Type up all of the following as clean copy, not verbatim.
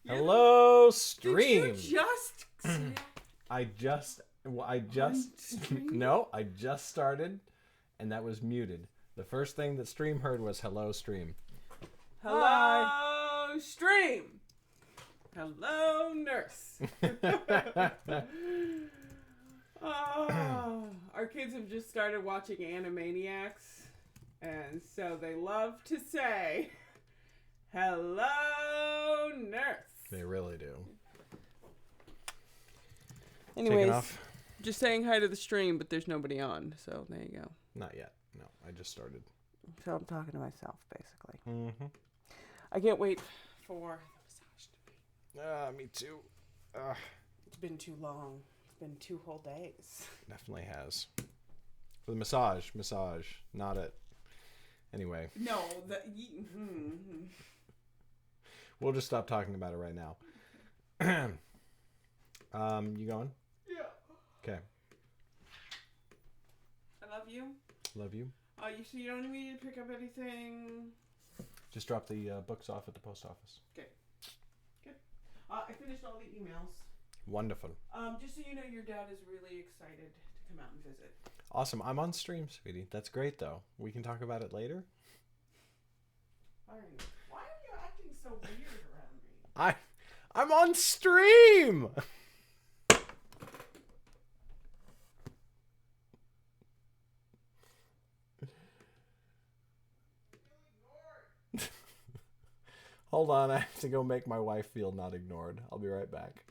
Hello, stream. Did you just say I just started, and that was muted. The first thing that stream heard was hello, stream. hello, Hi. stream? Hello, nurse. Our kids have just started watching Animaniacs, and so they love to say, hello, nurse. They really do. Anyways, just saying hi to the stream, but there's nobody on, so there you go. Not yet. No, I just started. So I'm talking to myself, basically. Mm-hmm. I can't wait for the massage to be. Me too. It's been too long. It's been 2 whole days. Definitely has. For the massage, not it. Anyway. No, We'll just stop talking about it right now. You going? Yeah. Okay. I love you. Love you. So you don't need me to pick up anything? Just drop the books off at the post office. Okay. Good. I finished all the emails. Wonderful. Just so you know, your dad is really excited to come out and visit. Awesome. I'm on stream, sweetie. That's great, though. We can talk about it later. Why are you acting so weird around me? I'm on stream! Hold on, I have to go make my wife feel not ignored. I'll be right back.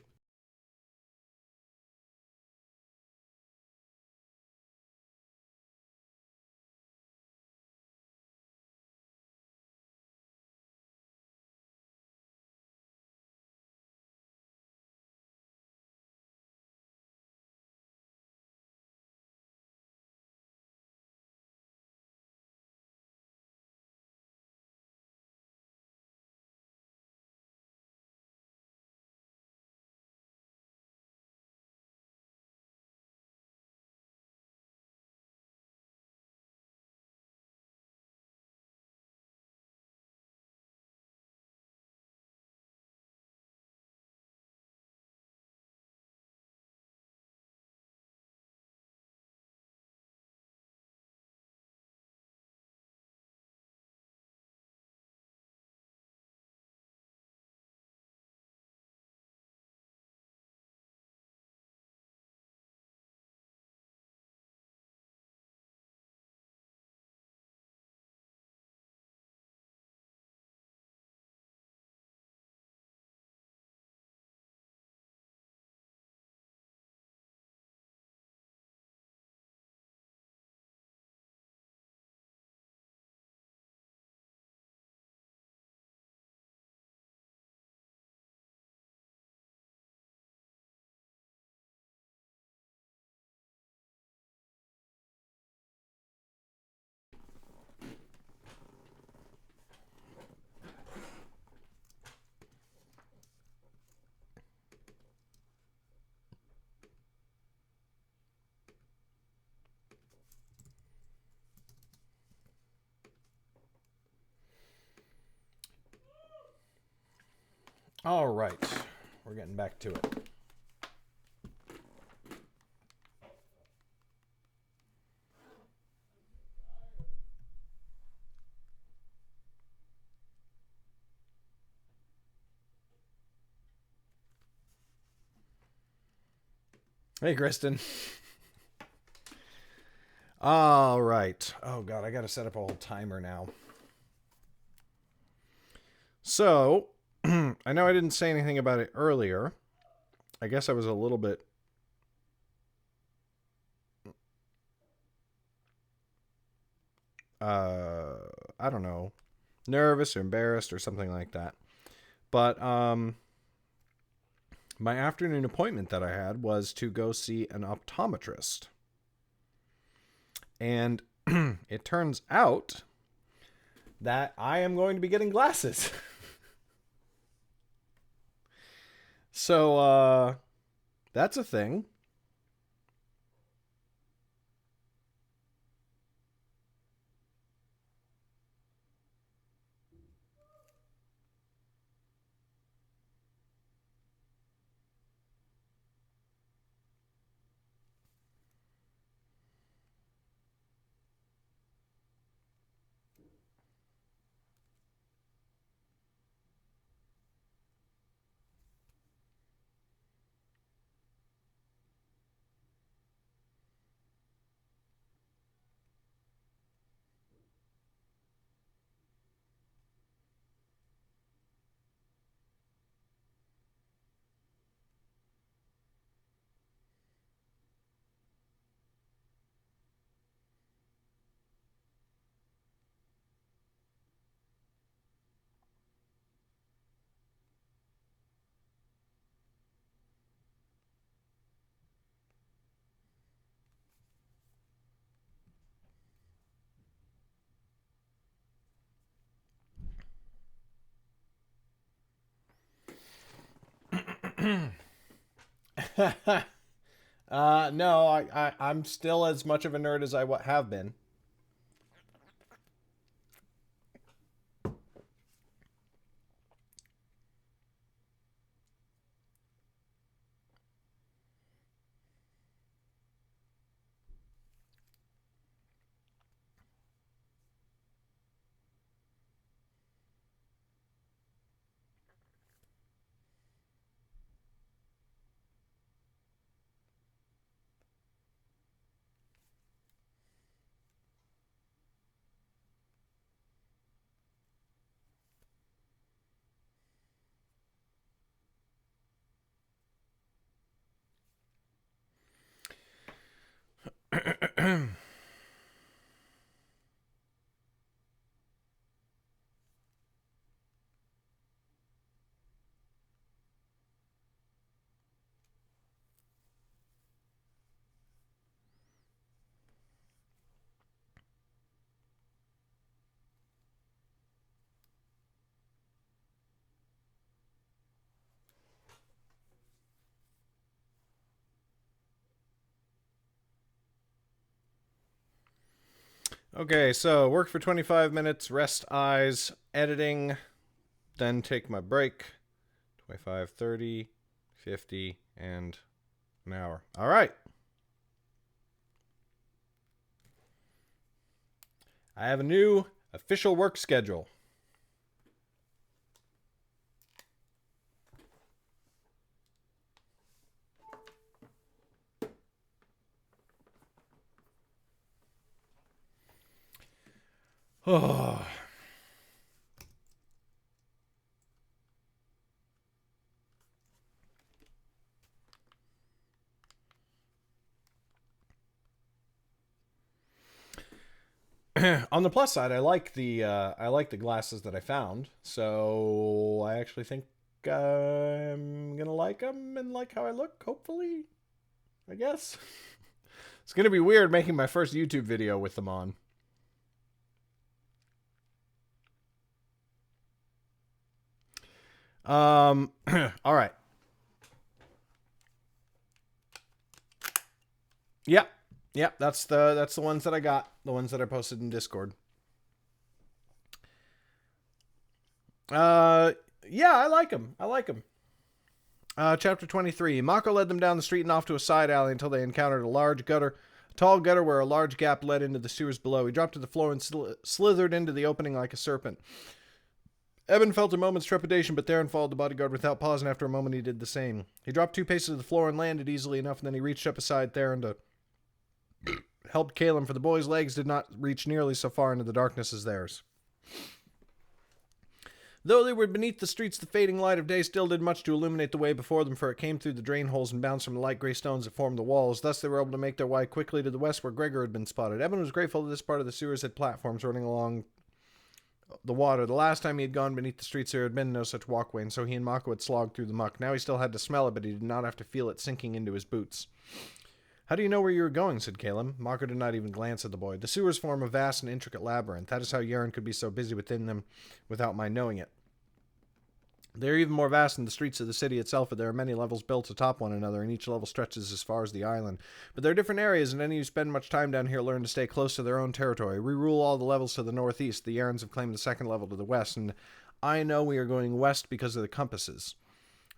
All right. We're getting back to it. Hey, Kristen. All right. Oh, God, I got to set up a whole timer now. So, I know I didn't say anything about it earlier. I guess I was a little bit... I don't know, nervous or embarrassed or something like that. But my afternoon appointment that I had was to go see an optometrist. And it turns out that I am going to be getting glasses. So, that's a thing. No, I'm still as much of a nerd as I have been. Okay, so work for 25 minutes, rest eyes, editing, then take my break. 25, 30, 50, and an hour. All right. I have a new official work schedule. Oh. On the plus side, I like the glasses that I found, so I actually think I'm gonna like them and like how I look. Hopefully, I guess it's gonna be weird making my first YouTube video with them on. All right. Yep. Yep, that's the ones that I got. The ones that I posted in Discord. Yeah, I like them. I like them. Chapter 23. Mako led them down the street and off to a side alley until they encountered a large gutter. A tall gutter where a large gap led into the sewers below. He dropped to the floor and slithered into the opening like a serpent. Eben felt a moment's trepidation, but Theron followed the bodyguard without pause, and after a moment he did the same. He dropped 2 paces to the floor and landed easily enough, and then he reached up beside Theron to help Caleb, for the boy's legs did not reach nearly so far into the darkness as theirs. Though they were beneath the streets, the fading light of day still did much to illuminate the way before them, for it came through the drain holes and bounced from the light gray stones that formed the walls. Thus they were able to make their way quickly to the west, where Gregor had been spotted. Eben was grateful that this part of the sewers had platforms running along the water. The last time he had gone beneath the streets, there had been no such walkway, and so he and Mako had slogged through the muck. Now he still had to smell it, but he did not have to feel it sinking into his boots. How do you know where you were going? Said Caleb. Mako did not even glance at the boy. The sewers form a vast and intricate labyrinth. That is how Yaren could be so busy within them without my knowing it. They are even more vast than the streets of the city itself, for there are many levels built atop one another, and each level stretches as far as the island. But there are different areas, and any who spend much time down here learn to stay close to their own territory. We rule all the levels to the northeast. The Yarans have claimed the second level to the west, and I know we are going west because of the compasses.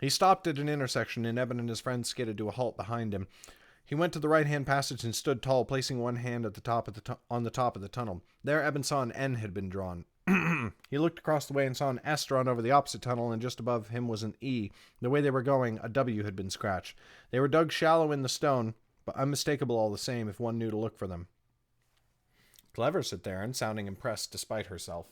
He stopped at an intersection, and Eben and his friends skidded to a halt behind him. He went to the right-hand passage and stood tall, placing one hand at the top of on the top of the tunnel. There Eben saw an N had been drawn. He looked across the way and saw an S drawn over the opposite tunnel, and just above him was an E. The way they were going, a W had been scratched. They were dug shallow in the stone, but unmistakable all the same if one knew to look for them. Clever, said Theron, sounding impressed despite herself.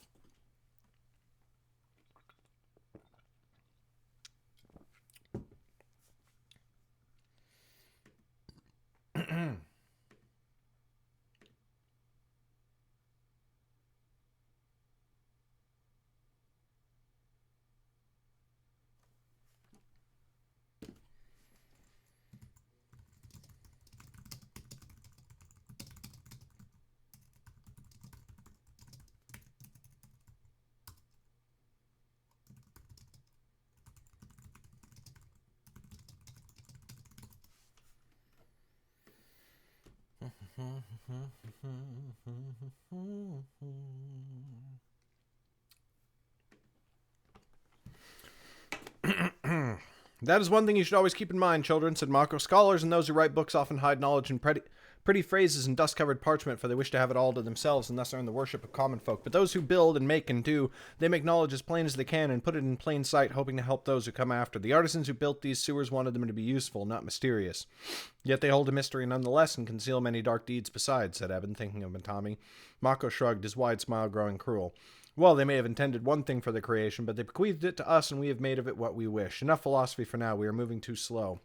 That is one thing you should always keep in mind, children, said Mako. Scholars and those who write books often hide knowledge in pretty phrases and dust-covered parchment, for they wish to have it all to themselves and thus earn the worship of common folk. But those who build and make and do, they make knowledge as plain as they can and put it in plain sight, hoping to help those who come after. The artisans who built these sewers wanted them to be useful, not mysterious. Yet they hold a mystery nonetheless and conceal many dark deeds besides, said Eben, thinking of Matami. Mako shrugged, his wide smile growing cruel. Well, they may have intended one thing for the creation, but they bequeathed it to us, and we have made of it what we wish. Enough philosophy for now. We are moving too slow.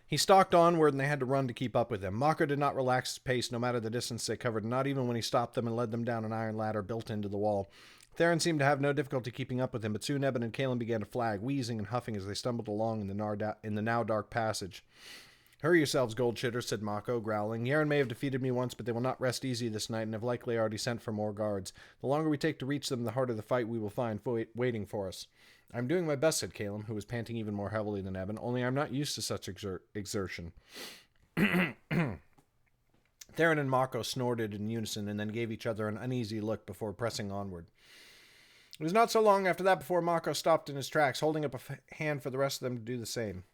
He stalked onward, and they had to run to keep up with him. Mako did not relax his pace, no matter the distance they covered, not even when he stopped them and led them down an iron ladder built into the wall. Theron seemed to have no difficulty keeping up with him, but soon Eben and Caleb began to flag, wheezing and huffing as they stumbled along in the now dark passage. Hurry yourselves, gold shitters, said Mako, growling. Yaren may have defeated me once, but they will not rest easy this night and have likely already sent for more guards. The longer we take to reach them, the harder the fight we will find waiting for us. I'm doing my best, said Caleb, who was panting even more heavily than Eben, only I'm not used to such exertion. Theron and Mako snorted in unison and then gave each other an uneasy look before pressing onward. It was not so long after that before Mako stopped in his tracks, holding up a hand for the rest of them to do the same.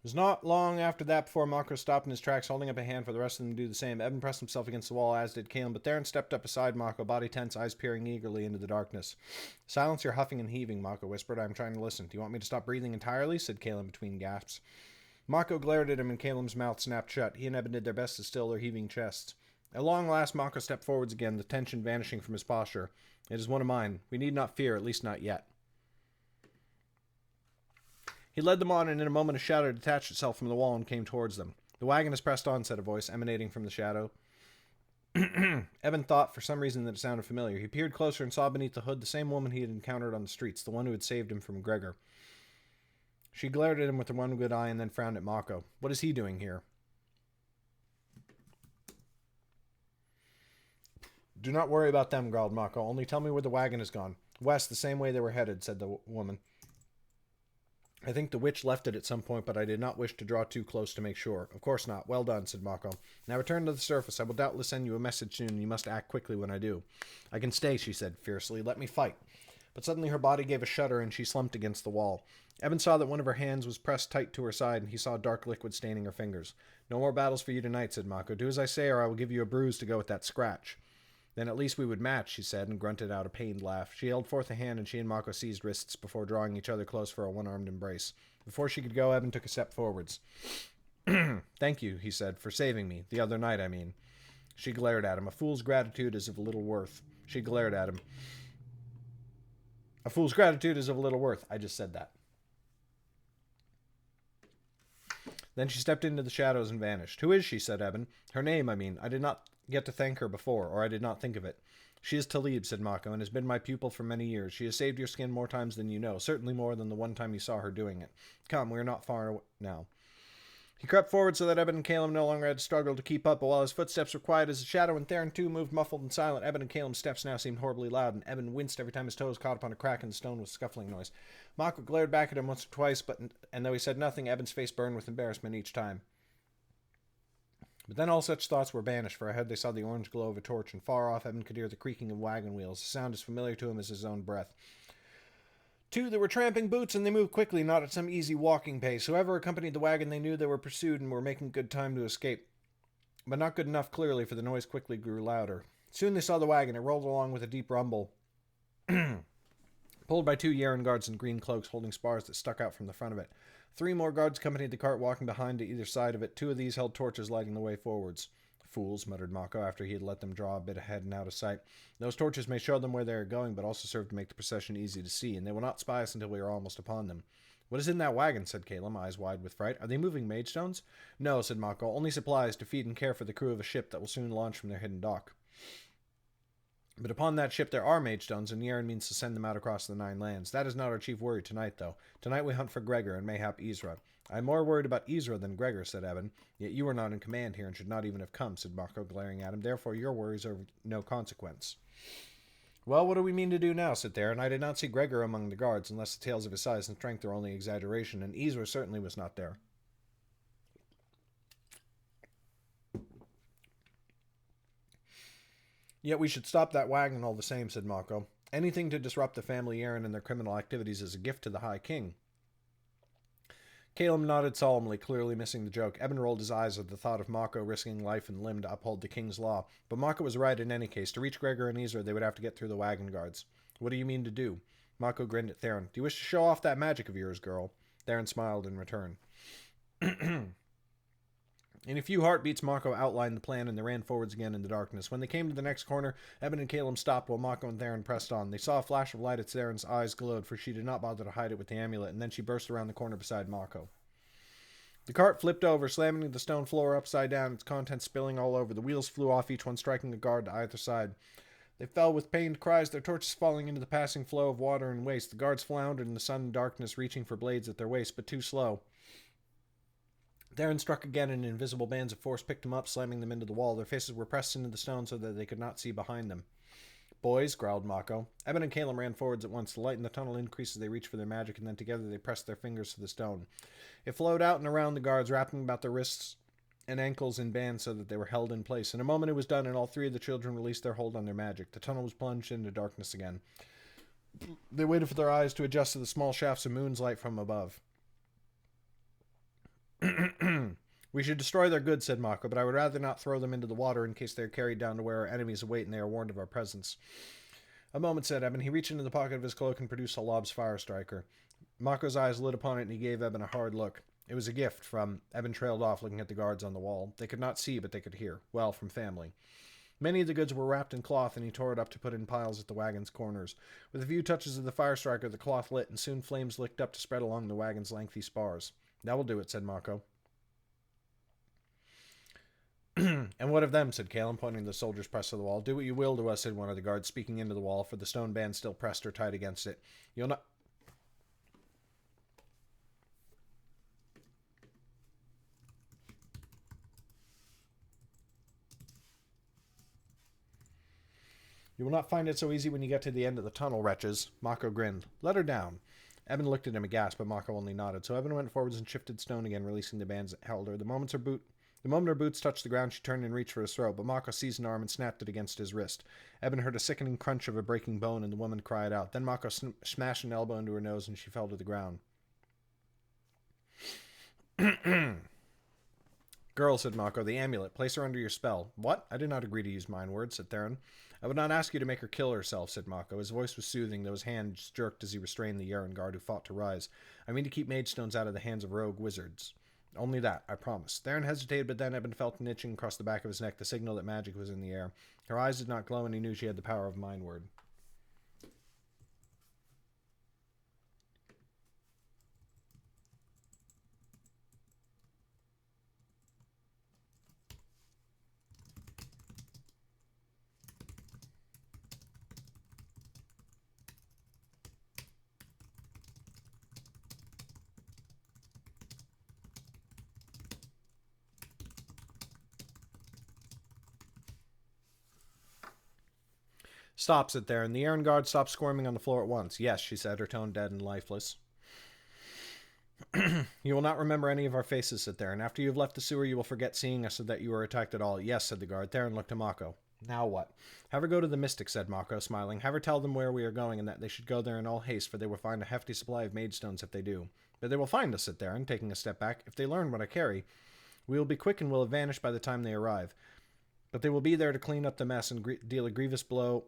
It was not long after that before Mako stopped in his tracks, holding up a hand for the rest of them to do the same. Eben pressed himself against the wall, as did Caleb, but Theron stepped up beside Mako, body tense, eyes peering eagerly into the darkness. Silence your huffing and heaving, Mako whispered. I am trying to listen. Do you want me to stop breathing entirely? Said Caleb between gasps. Mako glared at him, and Caleb's mouth snapped shut. He and Eben did their best to still their heaving chests. At long last, Mako stepped forwards again, the tension vanishing from his posture. It is one of mine. We need not fear, at least not yet. He led them on, and in a moment a shadow detached itself from the wall and came towards them. The wagon is pressed on, said a voice, emanating from the shadow. Eben thought for some reason that it sounded familiar. He peered closer and saw beneath the hood the same woman he had encountered on the streets, the one who had saved him from Gregor. She glared at him with her one good eye and then frowned at Mako. What is he doing here? Do not worry about them, growled Mako. Only tell me where the wagon has gone. West, the same way they were headed, said the woman. I think the witch left it at some point, but I did not wish to draw too close to make sure. Of course not. Well done, said Mako. Now return to the surface. I will doubtless send you a message soon, and you must act quickly when I do. I can stay, she said fiercely. Let me fight. But suddenly her body gave a shudder, and she slumped against the wall. Evan saw that one of her hands was pressed tight to her side, and he saw dark liquid staining her fingers. No more battles for you tonight, said Mako. Do as I say, or I will give you a bruise to go with that scratch. Then at least we would match, she said, and grunted out a pained laugh. She held forth a hand, and she and Mako seized wrists before drawing each other close for a one-armed embrace. Before she could go, Evan took a step forwards. Thank you, he said, for saving me. The other night, I mean. She glared at him. A fool's gratitude is of little worth. She glared at him. A fool's gratitude is of little worth. I just said that. Then she stepped into the shadows and vanished. Who is she? Said Evan. Her name, I mean. I did not get to thank her before, or I did not think of it. She is Talib, said Mako, and has been my pupil for many years. She has saved your skin more times than you know, certainly more than the one time you saw her doing it. Come, we are not far now. He crept forward so that Eben and Caleb no longer had to struggle to keep up, but while his footsteps were quiet as a shadow and Theron too moved muffled and silent, Eben and Caleb's steps now seemed horribly loud, and Eben winced every time his toes caught upon a crack in the stone with scuffling noise. Mako glared back at him once or twice, and though he said nothing, Eben's face burned with embarrassment each time. But then all such thoughts were banished, for ahead they saw the orange glow of a torch, and far off Evan could hear the creaking of wagon wheels, a sound as familiar to him as his own breath. Two, there were tramping boots, and they moved quickly, not at some easy walking pace. Whoever accompanied the wagon, they knew they were pursued and were making good time to escape. But not good enough, clearly, for the noise quickly grew louder. Soon they saw the wagon. It rolled along with a deep rumble, pulled by 2 Yaren guards in green cloaks holding spars that stuck out from the front of it. 3 more guards accompanied the cart, walking behind to either side of it. 2 of these held torches, lighting the way forwards. Fools, muttered Mako after he had let them draw a bit ahead and out of sight. Those torches may show them where they are going, but also serve to make the procession easy to see, and they will not spy us until we are almost upon them. What is in that wagon? Said Caleb, eyes wide with fright. Are they moving magestones? No, said Mako, only supplies to feed and care for the crew of a ship that will soon launch from their hidden dock. But upon that ship there are magestones, and Yaren means to send them out across the 9 lands. That is not our chief worry tonight, though. Tonight we hunt for Gregor and mayhap Ezra. I am more worried about Ezra than Gregor, said Evan. Yet you are not in command here and should not even have come, said Mako, glaring at him. Therefore your worries are of no consequence. Well, what do we mean to do now, said Theron. I did not see Gregor among the guards, unless the tales of his size and strength are only exaggeration, and Ezra certainly was not there. Yet we should stop that wagon all the same, said Mako. Anything to disrupt the family Yaren and their criminal activities is a gift to the High King. Caleb nodded solemnly, clearly missing the joke. Eben rolled his eyes at the thought of Mako risking life and limb to uphold the king's law. But Mako was right in any case. To reach Gregor and Ezra, they would have to get through the wagon guards. What do you mean to do? Mako grinned at Theron. Do you wish to show off that magic of yours, girl? Theron smiled in return. In a few heartbeats, Mako outlined the plan, and they ran forwards again in the darkness. When they came to the next corner, Eben and Caleb stopped while Mako and Theron pressed on. They saw a flash of light as Theron's eyes glowed, for she did not bother to hide it with the amulet, and then she burst around the corner beside Mako. The cart flipped over, slamming the stone floor upside down, its contents spilling all over. The wheels flew off, each one striking a guard to either side. They fell with pained cries, their torches falling into the passing flow of water and waste. The guards floundered in the sun and darkness, reaching for blades at their waist, but too slow. Theron struck again, and invisible bands of force picked them up, slamming them into the wall. Their faces were pressed into the stone so that they could not see behind them. Boys, growled Mako. Eben and Caleb ran forwards at once. The light in the tunnel increased as they reached for their magic, and then together they pressed their fingers to the stone. It flowed out and around the guards, wrapping about their wrists and ankles in bands so that they were held in place. In a moment it was done, and all 3 of the children released their hold on their magic. The tunnel was plunged into darkness again. They waited for their eyes to adjust to the small shafts of moon's light from above. We should destroy their goods, said Mako, but I would rather not throw them into the water in case they are carried down to where our enemies await and they are warned of our presence. A moment, said Eben. He reached into the pocket of his cloak and produced Halab's fire striker. Mako's eyes lit upon it, and he gave Eben a hard look. It was a gift from... Eben trailed off, looking at the guards on the wall. They could not see, but they could hear. Well, from family. Many of the goods were wrapped in cloth, and he tore it up to put in piles at the wagon's corners. With a few touches of the fire striker, the cloth lit, and soon flames licked up to spread along the wagon's lengthy spars. That will do it, said Mako. And what of them, said Caleb, pointing to the soldiers pressed to the wall. Do what you will to us, said one of the guards, speaking into the wall, for the stone band still pressed or tight against it. You'll not... You will not find it so easy when you get to the end of the tunnel, wretches. Mako grinned. Let her down. Eben looked at him aghast, but Mako only nodded. So Eben went forwards and shifted stone again, releasing the bands that held her. The moment her boots touched the ground, she turned and reached for his throat, but Mako seized an arm and snapped it against his wrist. Eben heard a sickening crunch of a breaking bone, and the woman cried out. Then Mako smashed an elbow into her nose, and she fell to the ground. Girl, said Mako, the amulet. Place her under your spell. What? I did not agree to use mine words, said Theron. I would not ask you to make her kill herself, said Mako. His voice was soothing, though his hands jerked as he restrained the Yaren guard who fought to rise. I mean to keep magestones out of the hands of rogue wizards. Only that, I promise. Theron hesitated, but then Eben felt an itching across the back of his neck, the signal that magic was in the air. Her eyes did not glow, and he knew she had the power of mind word. Stop, said Theron. The Yaren guard stopped squirming on the floor at once. Yes, she said, her tone dead and lifeless. You will not remember any of our faces, said Theron. After you have left the sewer, you will forget seeing us so that you were attacked at all. Yes, said the guard. Theron looked to Mako. Now what? Have her go to the Mystic, said Mako, smiling. Have her tell them where we are going and that they should go there in all haste, for they will find a hefty supply of mage stones if they do. But they will find us, said Theron, taking a step back. If they learn what I carry, we will be quick and will have vanished by the time they arrive. But they will be there to clean up the mess and deal a grievous blow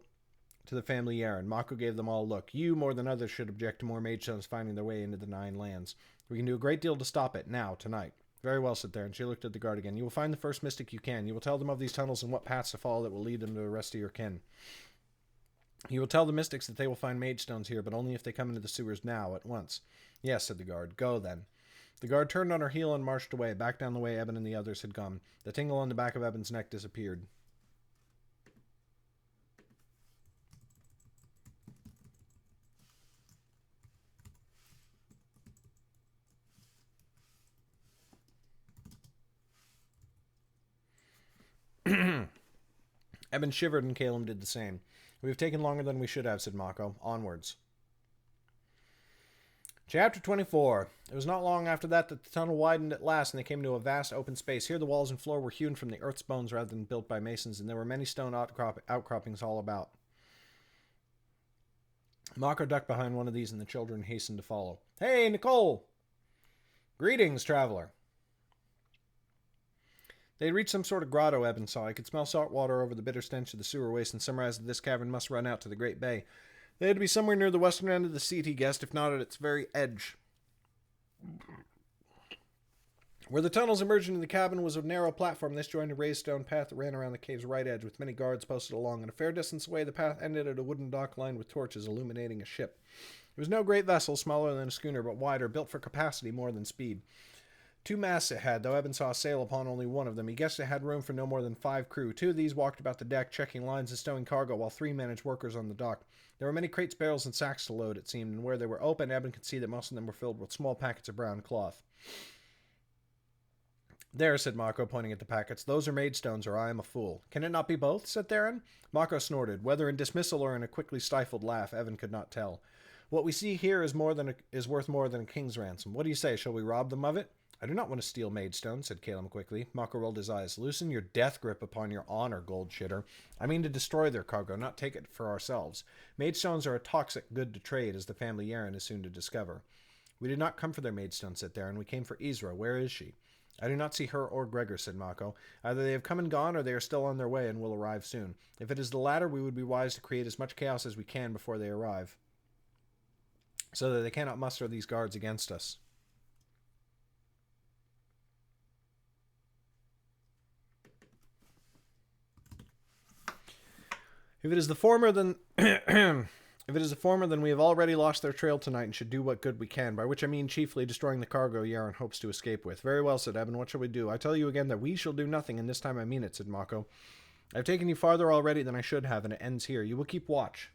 to the family Yaren. Mako gave them all a look. You, more than others, should object to more mage stones finding their way into the Nine Lands. We can do a great deal to stop it, now, tonight. Very well, said Theron. She looked at the guard again. You will find the first mystic you can. You will tell them of these tunnels and what paths to follow that will lead them to the rest of your kin. You will tell the mystics that they will find mage stones here, but only if they come into the sewers now, at once. Yes, said the guard. Go, then. The guard turned on her heel and marched away, back down the way Eben and the others had gone. The tingle on the back of Eben's neck disappeared. Eben shivered and Caleb did the same. We have taken longer than we should have, said Mako. Onwards. Chapter 24. It was not long after that the tunnel widened at last, and they came to a vast open space. Here the walls and floor were hewn from the earth's bones rather than built by masons, and there were many stone outcroppings all about. Mako ducked behind one of these, and the children hastened to follow. Hey, Nicole! Greetings, traveler. They had reached some sort of grotto, Eben saw. He could smell salt water over the bitter stench of the sewer waste, and summarized that this cavern must run out to the Great Bay. They had to be somewhere near the western end of the seat, he guessed, if not at its very edge. Where the tunnels emerged into the cabin was a narrow platform. This joined a raised stone path that ran around the cave's right edge, with many guards posted along, and a fair distance away the path ended at a wooden dock lined with torches illuminating a ship. It was no great vessel, smaller than a schooner, but wider, built for capacity more than speed. 2 masts it had, though Eben saw sail upon only one of them. He guessed it had room for no more than 5 crew. 2 of these walked about the deck, checking lines and stowing cargo, while 3 managed workers on the dock. There were many crates, barrels, and sacks to load, it seemed, and where they were open, Eben could see that most of them were filled with small packets of brown cloth. There, said Mako, pointing at the packets. Those are maidstones, or I am a fool. Can it not be both? Said Theron. Mako snorted. Whether in dismissal or in a quickly stifled laugh, Evan could not tell. What we see here is worth more than a king's ransom. What do you say? Shall we rob them of it? I do not want to steal maidstone, said Caleb quickly. Mako rolled his eyes. Loosen your death grip upon your honor, gold shitter. I mean to destroy their cargo, not take it for ourselves. Maidstones are a toxic good to trade, as the family Yaren is soon to discover. We did not come for their maidstone, said Theron. We came for Isra. Where is she? I do not see her or Gregor, said Mako. Either they have come and gone, or they are still on their way and will arrive soon. If it is the latter, we would be wise to create as much chaos as we can before they arrive, so that they cannot muster these guards against us. If it is the former, then we have already lost their trail tonight and should do what good we can, by which I mean chiefly destroying the cargo Yaren hopes to escape with. Very well, said Eben. What shall we do? I tell you again that we shall do nothing, and this time I mean it, said Mako. I have taken you farther already than I should have, and it ends here. You will keep watch.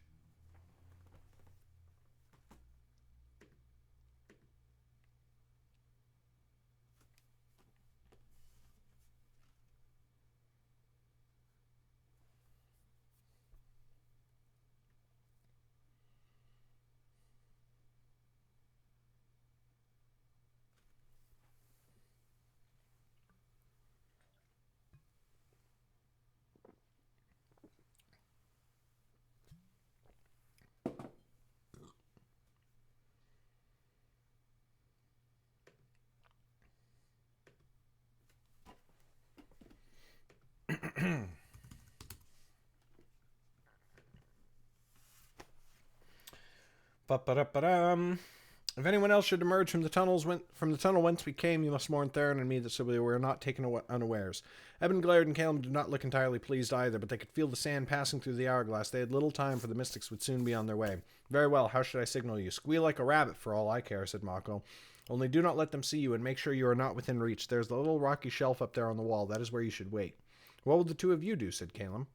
If anyone else should emerge from the tunnel whence we came, you must warn Theron and me so we were not taken unawares. Eben glared, and Caleb did not look entirely pleased either, but they could feel the sand passing through the hourglass. They had little time, for the mystics would soon be on their way. Very well, how should I signal you? Squeal like a rabbit, for all I care, said Mako. Only do not let them see you, and make sure you are not within reach. There's the little rocky shelf up there on the wall. That is where you should wait. What will the 2 of you do? Said Caleb.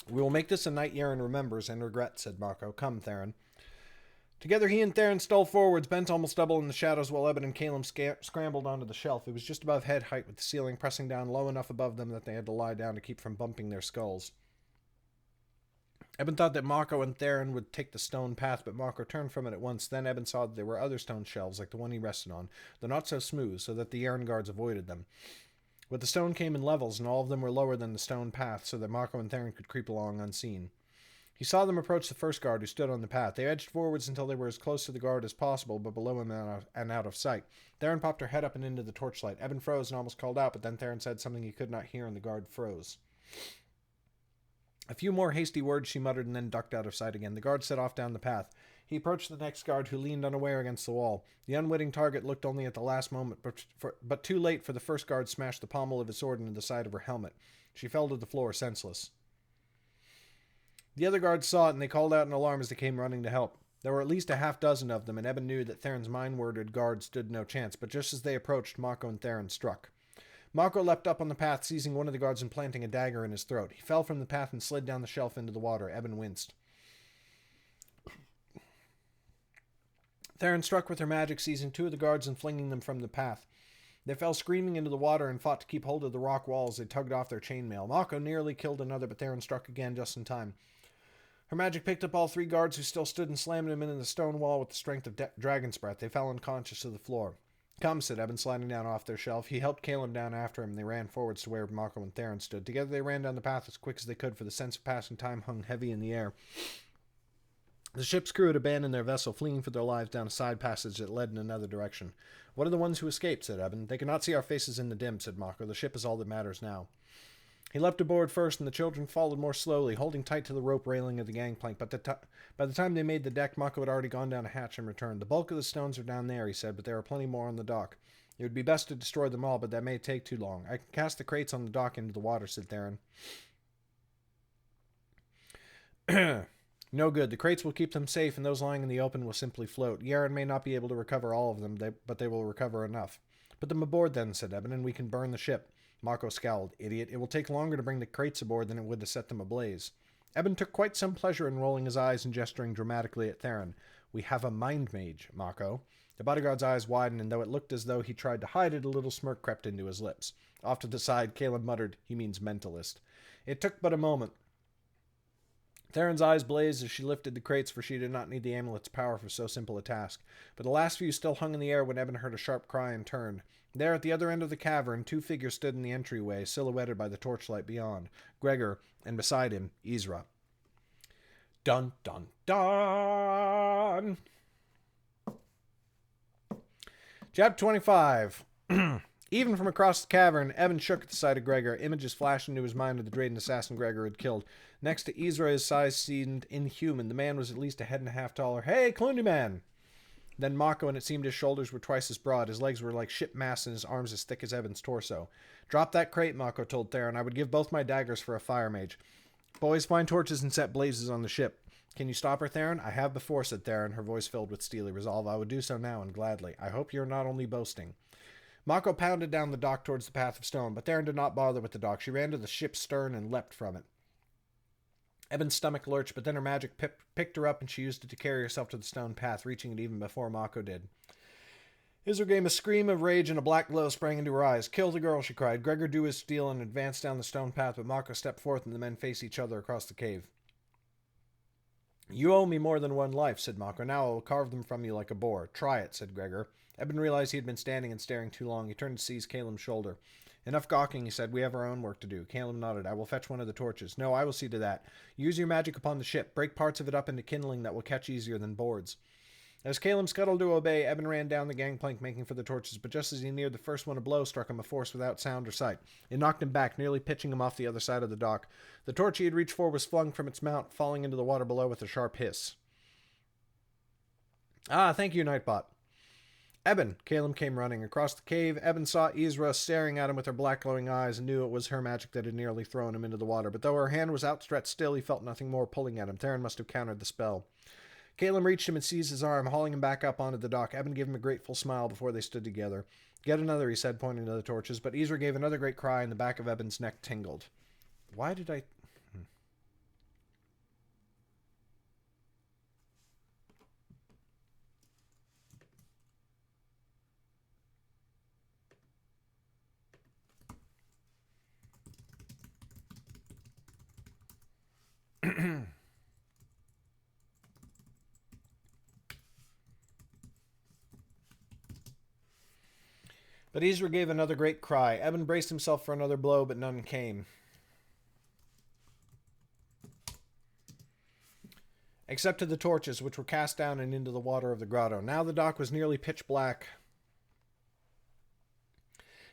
We will make this a night Yaren remembers and regrets, said Mako. Come, Theron. Together he and Theron stole forwards, bent almost double in the shadows, while Eben and Caleb scrambled onto the shelf. It was just above head height, with the ceiling pressing down low enough above them that they had to lie down to keep from bumping their skulls. Eben thought that Mako and Theron would take the stone path, but Mako turned from it at once. Then Eben saw that there were other stone shelves, like the one he rested on, though not so smooth, so that the errand guards avoided them. But the stone came in levels, and all of them were lower than the stone path, so that Mako and Theron could creep along unseen. He saw them approach the first guard, who stood on the path. They edged forwards until they were as close to the guard as possible, but below him and out of sight. Theron popped her head up and into the torchlight. Eben froze and almost called out, but then Theron said something he could not hear, and the guard froze. A few more hasty words she muttered and then ducked out of sight again. The guard set off down the path. He approached the next guard, who leaned unaware against the wall. The unwitting target looked only at the last moment, but too late, for the first guard smashed the pommel of his sword into the side of her helmet. She fell to the floor, senseless. The other guards saw it, and they called out in alarm as they came running to help. There were at least a half dozen of them, and Eben knew that Theron's mind-worded guard stood no chance, but just as they approached, Mako and Theron struck. Mako leapt up on the path, seizing one of the guards and planting a dagger in his throat. He fell from the path and slid down the shelf into the water. Eben winced. Theron struck with her magic, seizing two of the guards and flinging them from the path. They fell screaming into the water and fought to keep hold of the rock wall as they tugged off their chainmail. Mako nearly killed another, but Theron struck again just in time. Her magic picked up all three guards who still stood and slammed them into the stone wall with the strength of dragon's breath. They fell unconscious to the floor. "Come," said Eben, sliding down off their shelf. He helped Caleb down after him, and they ran forwards to where Mako and Theron stood. Together they ran down the path as quick as they could, for the sense of passing time hung heavy in the air. The ship's crew had abandoned their vessel, fleeing for their lives down a side passage that led in another direction. "What are the ones who escaped?" said Eben. "They cannot see our faces in the dim," said Mako. "The ship is all that matters now." He leapt aboard first, and the children followed more slowly, holding tight to the rope railing of the gangplank. But by the time they made the deck, Mako had already gone down a hatch and returned. "The bulk of the stones are down there," he said, "but there are plenty more on the dock. It would be best to destroy them all, but that may take too long. I can cast the crates on the dock into the water," said Theron. "No good. The crates will keep them safe, and those lying in the open will simply float. Yaren may not be able to recover all of them, but they will recover enough." "Put them aboard then," said Eben, "and we can burn the ship." Mako scowled. "Idiot. It will take longer to bring the crates aboard than it would to set them ablaze." Eben took quite some pleasure in rolling his eyes and gesturing dramatically at Theron. "We have a mind mage, Mako." The bodyguard's eyes widened, and though it looked as though he tried to hide it, a little smirk crept into his lips. Off to the side, Caleb muttered, "He means mentalist." It took but a moment. Theron's eyes blazed as she lifted the crates, for she did not need the amulet's power for so simple a task. But the last few still hung in the air when Eben heard a sharp cry and turned. There, at the other end of the cavern, two figures stood in the entryway, silhouetted by the torchlight beyond. Gregor, and beside him, Ezra. Dun, dun, dun! Chapter 25. Even from across the cavern, Eben shook at the sight of Gregor. Images flashed into his mind of the Drayden assassin Gregor had killed. Next to Ezra, his size seemed inhuman. The man was at least a head and a half taller. "Hey, Clooney man!" Then Mako, and it seemed his shoulders were twice as broad. His legs were like ship masts, and his arms as thick as Eben's torso. "Drop that crate," Mako told Theron. "I would give both my daggers for a Firemage. Boys, find torches and set blazes on the ship." "Can you stop her, Theron?" "I have before," said Theron, her voice filled with steely resolve. "I would do so now, and gladly. I hope you are not only boasting." Mako pounded down the dock towards the path of stone, but Theron did not bother with the dock. She ran to the ship's stern and leapt from it. Eben's stomach lurched, but then her magic picked her up, and she used it to carry herself to the stone path, reaching it even before Mako did. Ezra gave a scream of rage, and a black glow sprang into her eyes. "Kill the girl," she cried. Gregor drew his steel and advanced down the stone path, but Mako stepped forth, and the men faced each other across the cave. "You owe me more than one life," said Mako. "Now I will carve them from you like a boar." "Try it," said Gregor. Eben realized he had been standing and staring too long. He turned to seize Caleb's shoulder. "Enough gawking," he said. "We have our own work to do." Caleb nodded. "I will fetch one of the torches." "No, I will see to that. Use your magic upon the ship. Break parts of it up into kindling that will catch easier than boards." As Caleb scuttled to obey, Eben ran down the gangplank, making for the torches, but just as he neared the first one, a blow struck him, a force without sound or sight. It knocked him back, nearly pitching him off the other side of the dock. The torch he had reached for was flung from its mount, falling into the water below with a sharp hiss. "Ah, thank you, Nightbot." "Eben!" Caleb came running across the cave. Eben saw Ezra staring at him with her black glowing eyes and knew it was her magic that had nearly thrown him into the water. But though her hand was outstretched still, he felt nothing more pulling at him. Theron must have countered the spell. Caleb reached him and seized his arm, hauling him back up onto the dock. Eben gave him a grateful smile before they stood together. "Get another," he said, pointing to the torches. But Ezra gave another great cry, and the back of Eben's neck tingled. Why did I... But Ezra gave another great cry. Eben braced himself for another blow, but none came. Except to the torches, which were cast down and into the water of the grotto. Now the dock was nearly pitch black,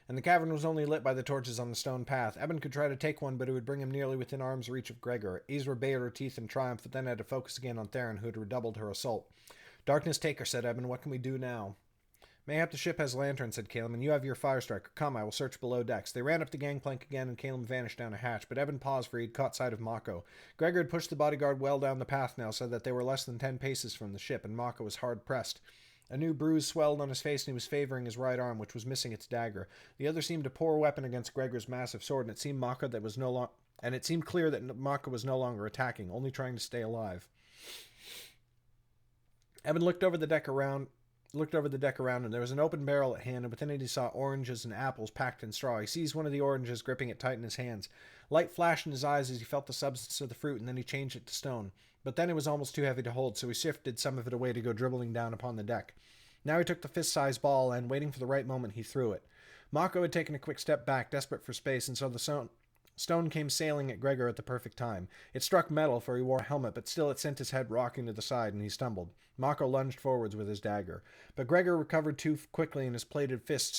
and the cavern was only lit by the torches on the stone path. Eben could try to take one, but it would bring him nearly within arm's reach of Gregor. Ezra bared her teeth in triumph, but then had to focus again on Theron, who had redoubled her assault. Darkness take her, said Eben. What can we do now? Mayhap the ship has lanterns, said Caleb, and you have your fire striker. Come, I will search below decks. They ran up the gangplank again, and Caleb vanished down a hatch, but Eben paused, for he had caught sight of Mako. Gregor had pushed the bodyguard well down the path now, so that they were less than 10 paces from the ship, and Mako was hard pressed. A new bruise swelled on his face, and he was favoring his right arm, which was missing its dagger. The other seemed a poor weapon against Gregor's massive sword, and it seemed clear that Mako was no longer attacking, only trying to stay alive. Eben looked over the deck around, and there was an open barrel at hand, and within it he saw oranges and apples packed in straw. He seized one of the oranges, gripping it tight in his hands. Light flashed in his eyes as he felt the substance of the fruit, and then he changed it to stone. But then it was almost too heavy to hold, so he shifted some of it away to go dribbling down upon the deck. Now he took the fist-sized ball, and, waiting for the right moment, he threw it. Mako had taken a quick step back, desperate for space, and so the stone came sailing at Gregor at the perfect time. It struck metal, for he wore a helmet, but still it sent his head rocking to the side, and he stumbled. Mako lunged forwards with his dagger. But Gregor recovered too quickly, and his plated fist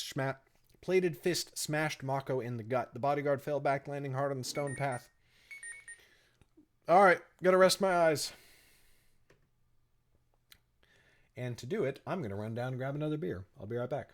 smashed Mako in the gut. The bodyguard fell back, landing hard on the stone path. Alright, gotta rest my eyes. And to do it, I'm gonna run down and grab another beer. I'll be right back.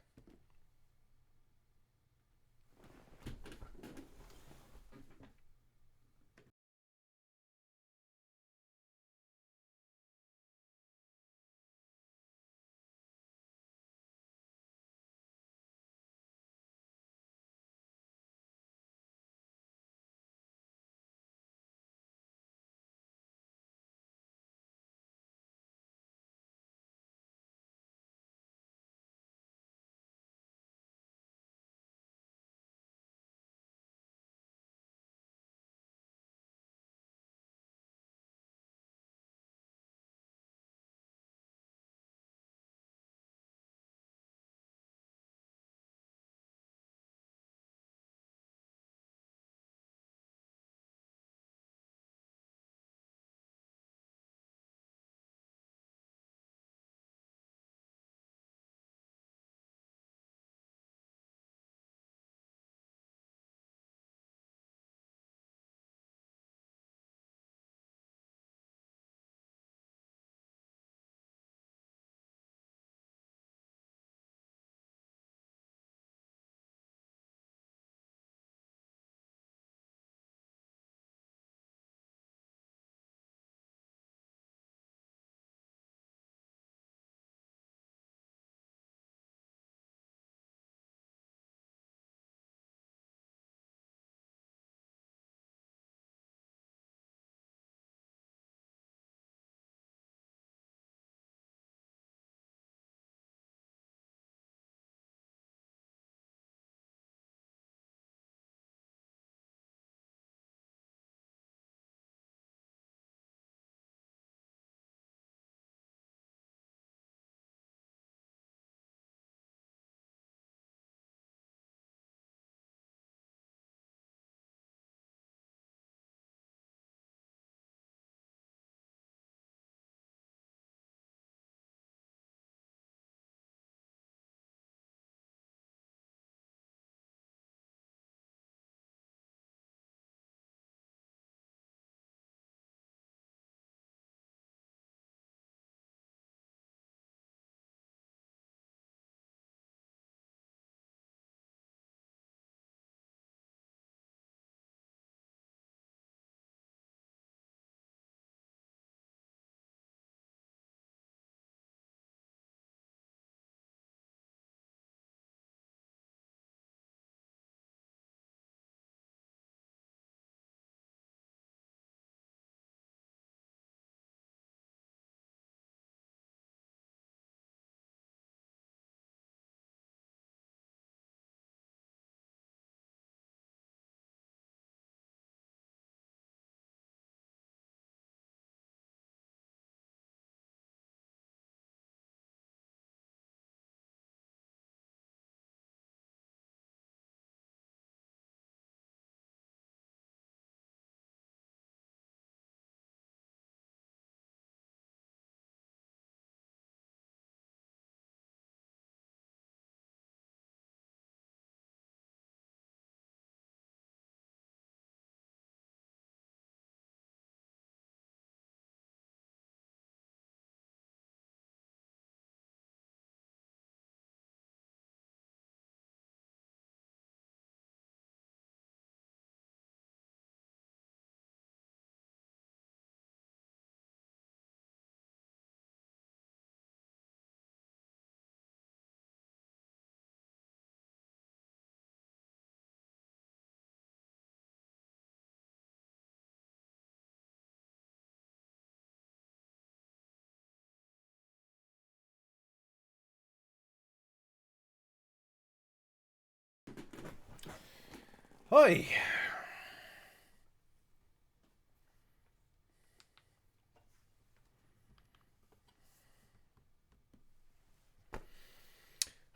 Hoi!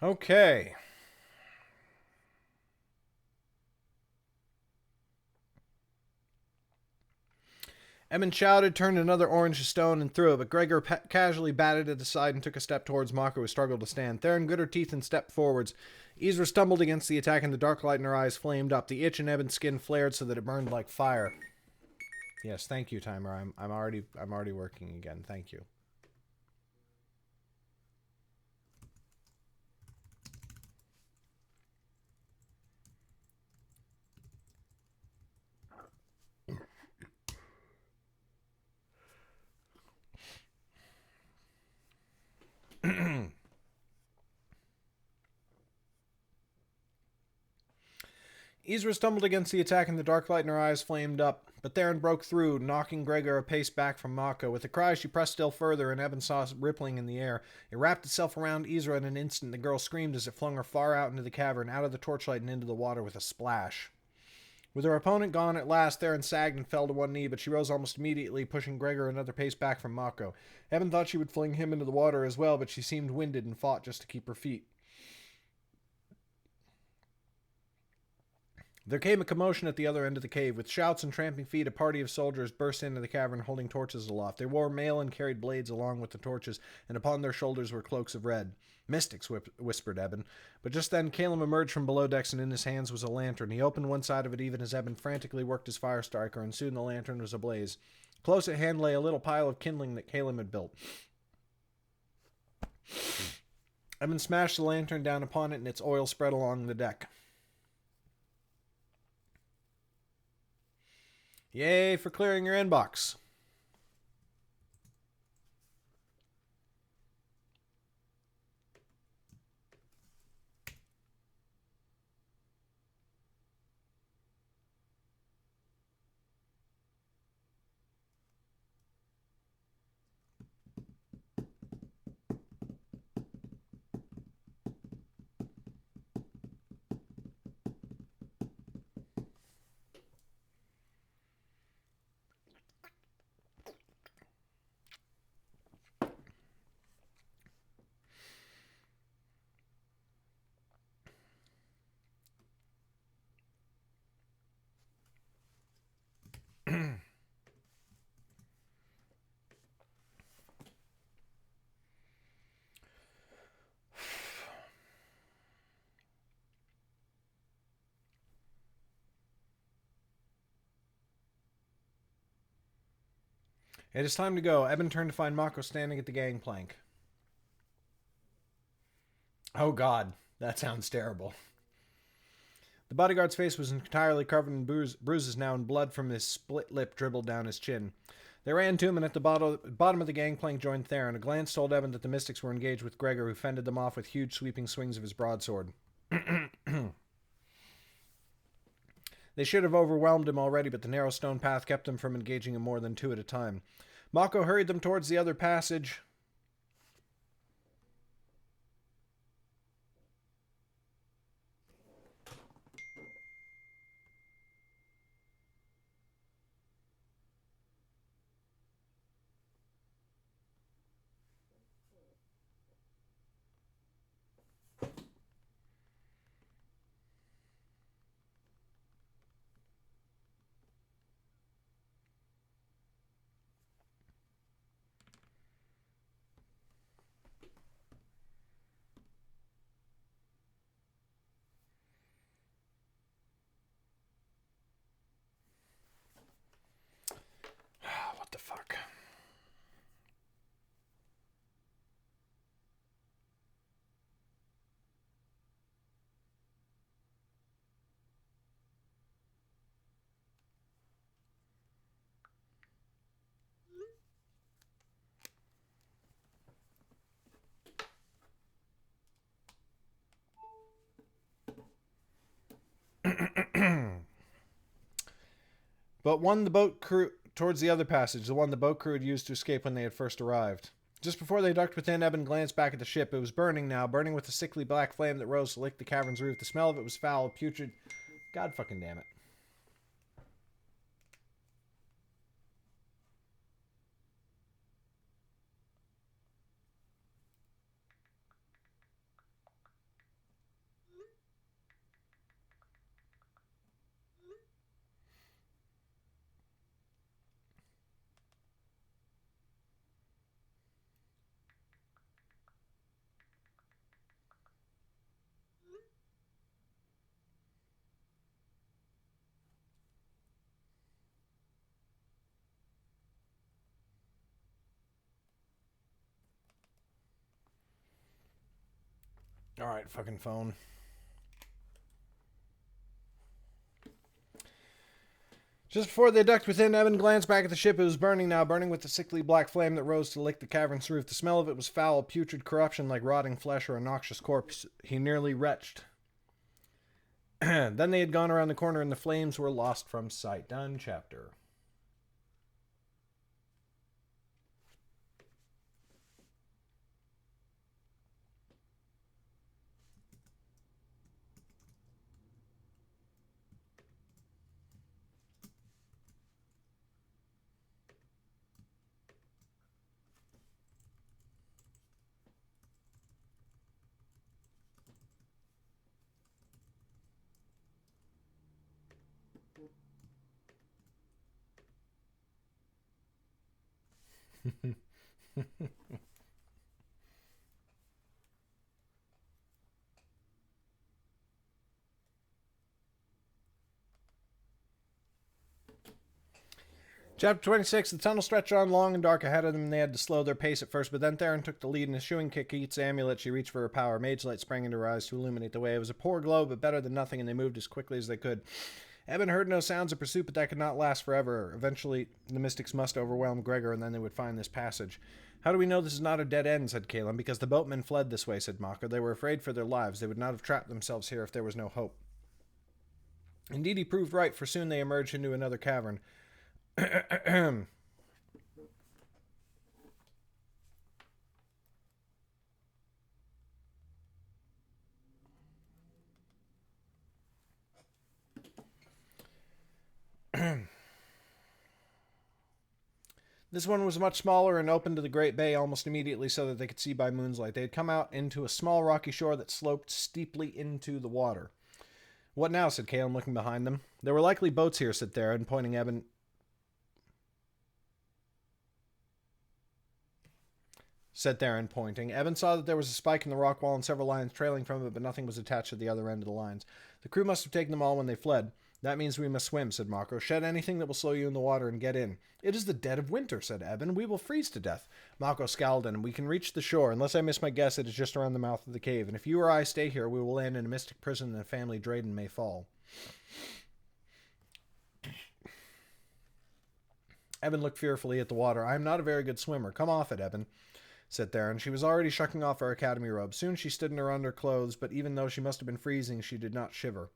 Okay. Emmon shouted, turned another orange to stone, and threw it, but Gregor casually batted it aside and took a step towards Mako, who struggled to stand. Theron grit her teeth and stepped forwards. Isra stumbled against the attack, and the dark light in her eyes flamed up. The itch in Eben's skin flared so that it burned like fire. Yes, thank you, timer. I'm already working again. Thank you. Isra stumbled against the attack and the dark light in her eyes flamed up, but Theron broke through, knocking Gregor a pace back from Mako. With a cry, she pressed still further, and Eben saw it rippling in the air. It wrapped itself around Isra in an instant. The girl screamed as it flung her far out into the cavern, out of the torchlight and into the water with a splash. With her opponent gone at last, Theron sagged and fell to one knee, but she rose almost immediately, pushing Gregor another pace back from Mako. Eben thought she would fling him into the water as well, but she seemed winded and fought just to keep her feet. There came a commotion at the other end of the cave. With shouts and tramping feet, a party of soldiers burst into the cavern holding torches aloft. They wore mail and carried blades along with the torches, and upon their shoulders were cloaks of red. Mystics, whispered Eben. But just then Caleb emerged from below decks, and in his hands was a lantern. He opened one side of it even as Eben frantically worked his fire striker, and soon the lantern was ablaze. Close at hand lay a little pile of kindling that Caleb had built. Eben smashed the lantern down upon it, and its oil spread along the deck. Yay for clearing your inbox. It is time to go. Eben turned to find Mako standing at the gangplank. Oh God, that sounds terrible. The bodyguard's face was entirely covered in bruises now, and blood from his split lip dribbled down his chin. They ran to him, and at the bottom of the gangplank joined Theron. A glance told Eben that the Mystics were engaged with Gregor, who fended them off with huge sweeping swings of his broadsword. They should have overwhelmed him already, but the narrow stone path kept them from engaging him more than two at a time. Mako hurried them towards the other passage. What the fuck? But one the boat crew towards the other passage, the one the boat crew had used to escape when they had first arrived. Just before they ducked within, Eben glanced back at the ship. It was burning now, burning with a sickly black flame that rose to lick the cavern's roof. The smell of it was foul, putrid, God fucking damn it. Alright, fucking phone. Just before they ducked within, Evan glanced back at the ship. It was burning now, burning with the sickly black flame that rose to lick the cavern's roof. The smell of it was foul, putrid corruption like rotting flesh or a noxious corpse. He nearly retched. Then they had gone around the corner and the flames were lost from sight. Done chapter. Chapter 26. The tunnel stretched on long and dark ahead of them, and they had to slow their pace at first, but then Theron took the lead in a shooing kick. Eats the amulet. She reached for her power. Mage light sprang into her eyes to illuminate the way. It was a poor glow, but better than nothing, and they moved as quickly as they could. Eben heard no sounds of pursuit, but that could not last forever. Eventually, the mystics must overwhelm Gregor, and then they would find this passage. How do we know this is not a dead end, said Caleb. Because the boatmen fled this way, said Mako. They were afraid for their lives. They would not have trapped themselves here if there was no hope. Indeed, he proved right, for soon they emerged into another cavern. This one was much smaller and opened to the great bay almost immediately so that they could see by moonlight. They had come out into a small rocky shore that sloped steeply into the water. What now? Said Caleb, looking behind them. There were likely boats here, said Theron, pointing Eben. Said Theron, pointing. Eben saw that there was a spike in the rock wall and several lines trailing from it, but nothing was attached to the other end of the lines. The crew must have taken them all when they fled. That means we must swim, said Mako. Shed anything that will slow you in the water and get in. It is the dead of winter, said Eben. We will freeze to death. Mako scowled at him. We can reach the shore. Unless I miss my guess, it is just around the mouth of the cave. And if you or I stay here, we will land in a mystic prison and the family Drayden may fall. Eben looked fearfully at the water. I am not a very good swimmer. Come off it, Eben, said Theron. She was already shucking off her academy robe. Soon she stood in her underclothes, but even though she must have been freezing, she did not shiver.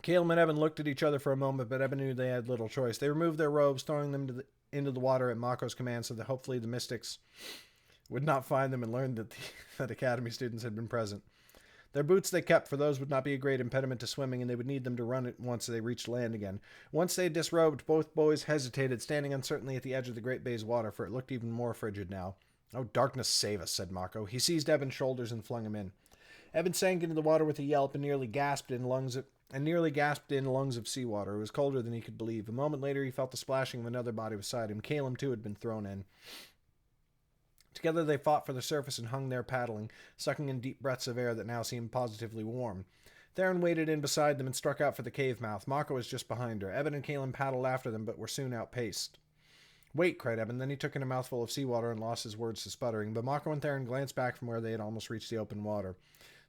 Caleb and Eben looked at each other for a moment, but Eben knew they had little choice. They removed their robes, throwing them into the water at Mako's command so that hopefully the mystics would not find them and learn that academy students had been present. Their boots they kept, for those would not be a great impediment to swimming, and they would need them to run it once they reached land again. Once they had disrobed, both boys hesitated, standing uncertainly at the edge of the great bay's water, for it looked even more frigid now. Oh, darkness save us, said Mako. He seized Eben's shoulders and flung him in. Eben sank into the water with a yelp and nearly gasped in lungs of seawater. It was colder than he could believe. A moment later, he felt the splashing of another body beside him. Caleb, too, had been thrown in. Together they fought for the surface and hung there paddling, sucking in deep breaths of air that now seemed positively warm. Theron waded in beside them and struck out for the cave mouth. Mako was just behind her. Eben and Caleb paddled after them, but were soon outpaced. Wait, cried Eben. Then he took in a mouthful of seawater and lost his words to sputtering, but Mako and Theron glanced back from where they had almost reached the open water.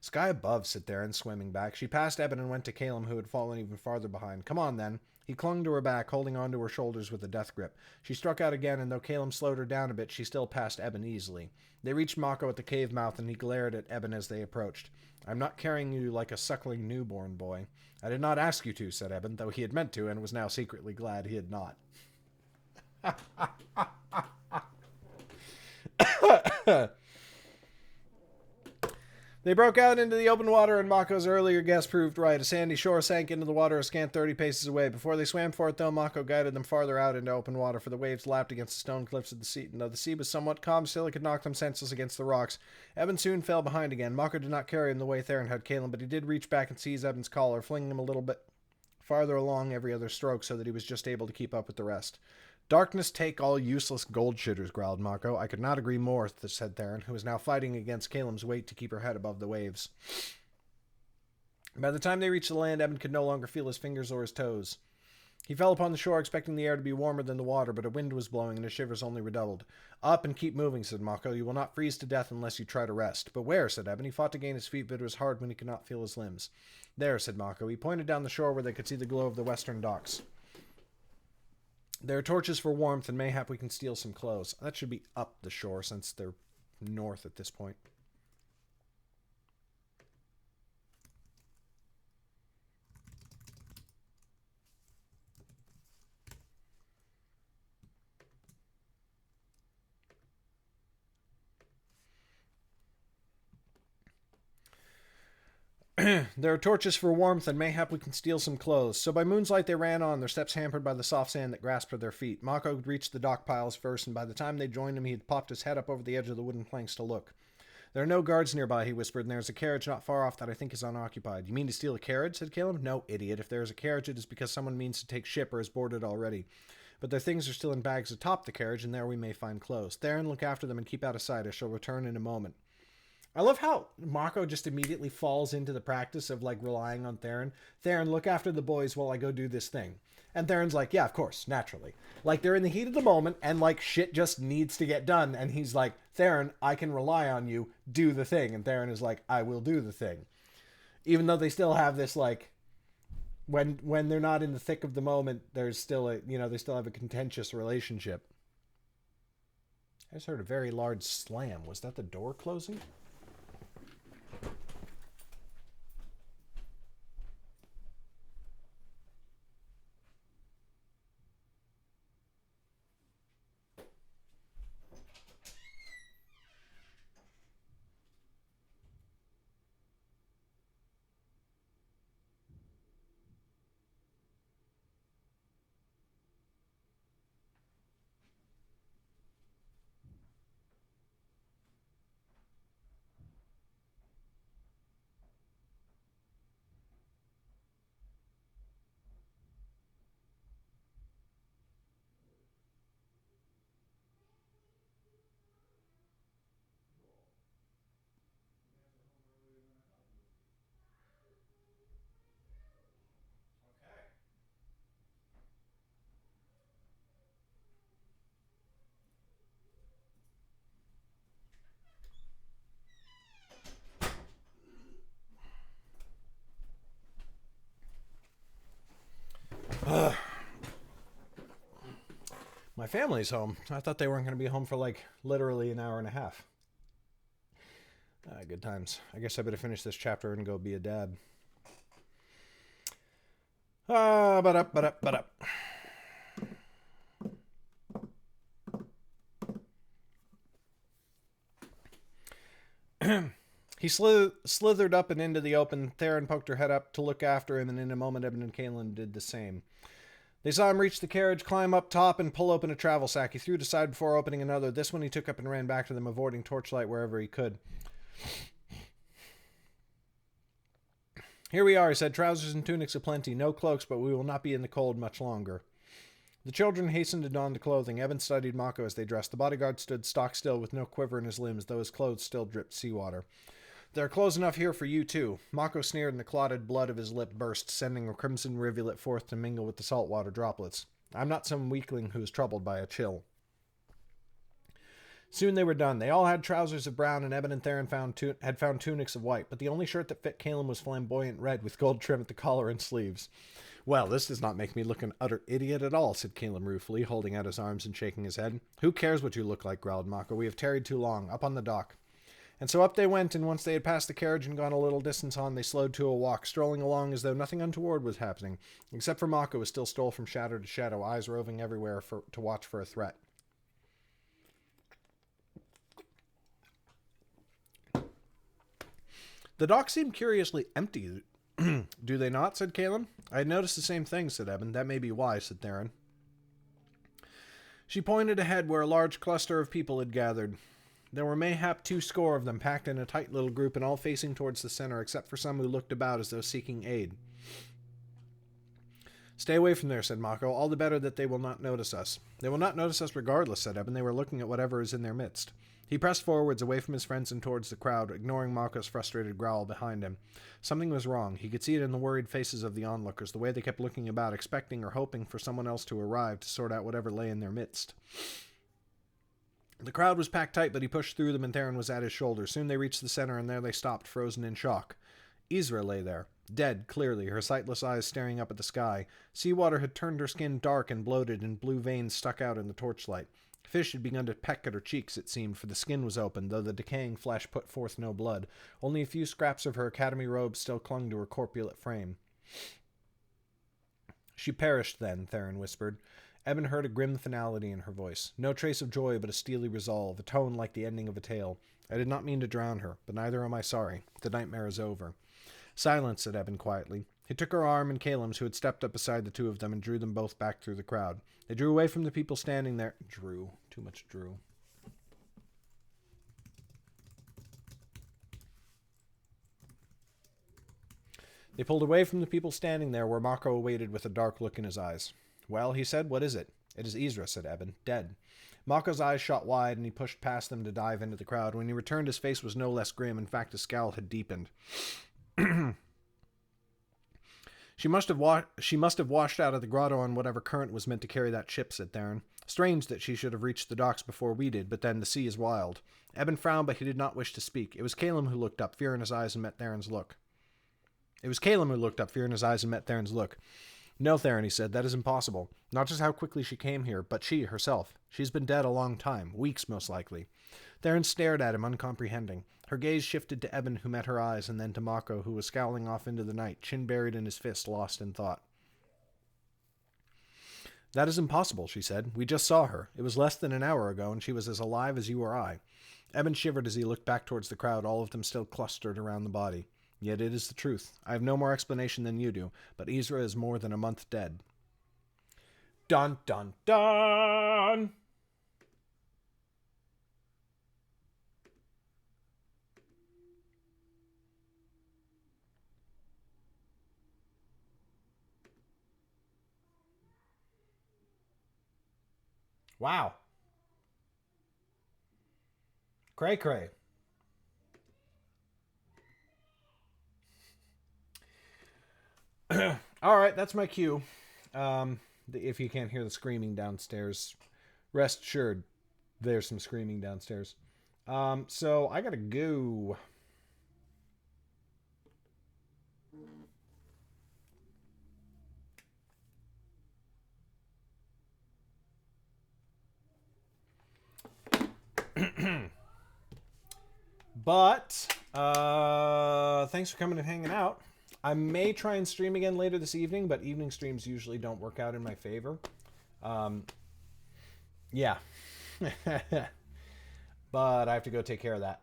Sky above, said Theron, swimming back. She passed Eben and went to Caleb, who had fallen even farther behind. Come on, then. He clung to her back, holding onto her shoulders with a death grip. She struck out again, and though Caleb slowed her down a bit, she still passed Eben easily. They reached Mako at the cave mouth, and he glared at Eben as they approached. I'm not carrying you like a suckling newborn, boy. I did not ask you to, said Eben, though he had meant to, and was now secretly glad he had not. They broke out into the open water, and Mako's earlier guess proved right. A sandy shore sank into the water a scant 30 paces away. Before they swam for it, though, Mako guided them farther out into open water, for the waves lapped against the stone cliffs of the sea. And though the sea was somewhat calm, still it could knock them senseless against the rocks. Evan soon fell behind again. Mako did not carry him the way Theron had Caleb, but he did reach back and seize Evan's collar, flinging him a little bit farther along every other stroke so that he was just able to keep up with the rest. Darkness take all useless gold shitters, growled Mako. I could not agree more, said Theron, who was now fighting against Caleb's weight to keep her head above the waves. By the time they reached the land, Evan could no longer feel his fingers or his toes. He fell upon the shore, expecting the air to be warmer than the water, but a wind was blowing and his shivers only redoubled. Up and keep moving, said Mako. You will not freeze to death unless you try to rest. But where, said Evan. He fought to gain his feet, but it was hard when he could not feel his limbs. There, said Mako. He pointed down the shore where they could see the glow of the western docks. There are torches for warmth, and mayhap we can steal some clothes. That should be up the shore, since they're north at this point. There are torches for warmth, and mayhap we can steal some clothes. So by moon's light they ran on, their steps hampered by the soft sand that grasped at their feet. Mako reached the dock piles first, and by the time they joined him, he had popped his head up over the edge of the wooden planks to look. There are no guards nearby, he whispered, and there is a carriage not far off that I think is unoccupied. You mean to steal a carriage? Said Caleb. No, idiot. If there is a carriage, it is because someone means to take ship or has boarded already. But their things are still in bags atop the carriage, and there we may find clothes. Theron, look after them and keep out of sight. I shall return in a moment. I love how Mako just immediately falls into the practice of, like, relying on Theron. Theron, look after the boys while I go do this thing. And Theron's like, yeah, of course, naturally. Like, they're in the heat of the moment, and, like, shit just needs to get done. And he's like, Theron, I can rely on you. Do the thing. And Theron is like, I will do the thing. Even though they still have this, like, when they're not in the thick of the moment, there's still a, you know, they still have a contentious relationship. I just heard a very large slam. Was that the door closing? My family's home. I thought they weren't going to be home for, like, literally an hour and a half. Good times. I guess I better finish this chapter and go be a dad. But up. He slithered up and into the open. Theron poked her head up to look after him, and in a moment Eben and Kaelin did the same. They saw him reach the carriage, climb up top, and pull open a travel sack. He threw it aside before opening another. This one he took up and ran back to them, avoiding torchlight wherever he could. Here we are, he said. Trousers and tunics aplenty. No cloaks, but we will not be in the cold much longer. The children hastened to don the clothing. Evan studied Mako as they dressed. The bodyguard stood stock still with no quiver in his limbs, though his clothes still dripped seawater. There are clothes enough here for you, too. Mako sneered, and the clotted blood of his lip burst, sending a crimson rivulet forth to mingle with the saltwater droplets. I'm not some weakling who is troubled by a chill. Soon they were done. They all had trousers of brown, and Eben and Theron had found tunics of white, but the only shirt that fit Kaelin was flamboyant red, with gold trim at the collar and sleeves. Well, this does not make me look an utter idiot at all, said Kaelin ruefully, holding out his arms and shaking his head. Who cares what you look like, growled Mako. We have tarried too long. Up on the dock. And so up they went, and once they had passed the carriage and gone a little distance on, they slowed to a walk, strolling along as though nothing untoward was happening, except for Mako, who still stole from shadow to shadow, eyes roving everywhere to watch for a threat. The docks seem curiously empty. Do they not? Said Caleb. I had noticed the same thing, said Eben. That may be why, said Theron. She pointed ahead where a large cluster of people had gathered. There were mayhap 20 of them, packed in a tight little group and all facing towards the center, except for some who looked about as though seeking aid. Stay away from there, said Mako. All the better that they will not notice us. They will not notice us regardless, said Eben. They were looking at whatever is in their midst. He pressed forwards, away from his friends and towards the crowd, ignoring Mako's frustrated growl behind him. Something was wrong. He could see it in the worried faces of the onlookers, the way they kept looking about, expecting or hoping for someone else to arrive to sort out whatever lay in their midst. The crowd was packed tight, but he pushed through them and Theron was at his shoulder. Soon they reached the center, and there they stopped, frozen in shock. Isra lay there, dead, clearly, her sightless eyes staring up at the sky. Seawater had turned her skin dark and bloated, and blue veins stuck out in the torchlight. Fish had begun to peck at her cheeks, it seemed, for the skin was open, though the decaying flesh put forth no blood. Only a few scraps of her academy robe still clung to her corpulent frame. She perished then, Theron whispered. Eben heard a grim finality in her voice. No trace of joy, but a steely resolve, a tone like the ending of a tale. I did not mean to drown her, but neither am I sorry. The nightmare is over. Silence, said Eben quietly. He took her arm and Caleb's, who had stepped up beside the two of them, and drew them both back through the crowd. They drew away from the people standing there. Too much drew. They pulled away from the people standing there, where Mako awaited with a dark look in his eyes. Well, he said, what is it? It is Isra, said Eben, dead. Mako's eyes shot wide, and he pushed past them to dive into the crowd. When he returned, his face was no less grim. In fact, his scowl had deepened. She must have washed out of the grotto on whatever current was meant to carry that ship, said Theron. Strange that she should have reached the docks before we did, but then the sea is wild. Eben frowned, but he did not wish to speak. It was Caleb who looked up, fear in his eyes, and met Theron's look. No, Theron, he said, that is impossible. Not just how quickly she came here, but she herself. She's been dead a long time, weeks most likely. Theron stared at him, uncomprehending. Her gaze shifted to Eben, who met her eyes, and then to Mako, who was scowling off into the night, chin buried in his fist, lost in thought. That is impossible, she said. We just saw her. It was less than an hour ago, and she was as alive as you or I. Eben shivered as he looked back towards the crowd, all of them still clustered around the body. Yet it is the truth. I have no more explanation than you do, but Isra is more than a month dead. Dun, dun, dun! Wow. Cray cray. All right, that's my cue. If you can't hear the screaming downstairs, rest assured there's some screaming downstairs. So I gotta go. But thanks for coming and hanging out. I may try and stream again later this evening, but evening streams usually don't work out in my favor. Yeah. But I have to go take care of that.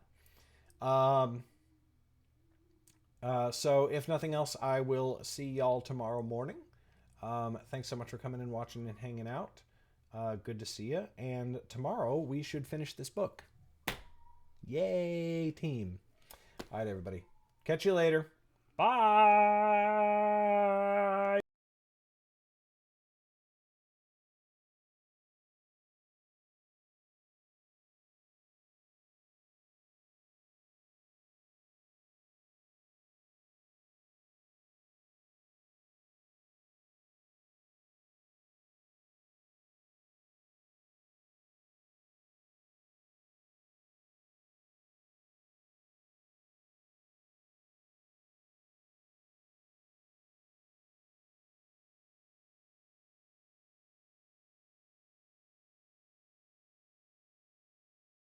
So if nothing else, I will see y'all tomorrow morning. Thanks so much for coming and watching and hanging out. Good to see you. And tomorrow we should finish this book. Yay, team. All right, everybody. Catch you later. Bye.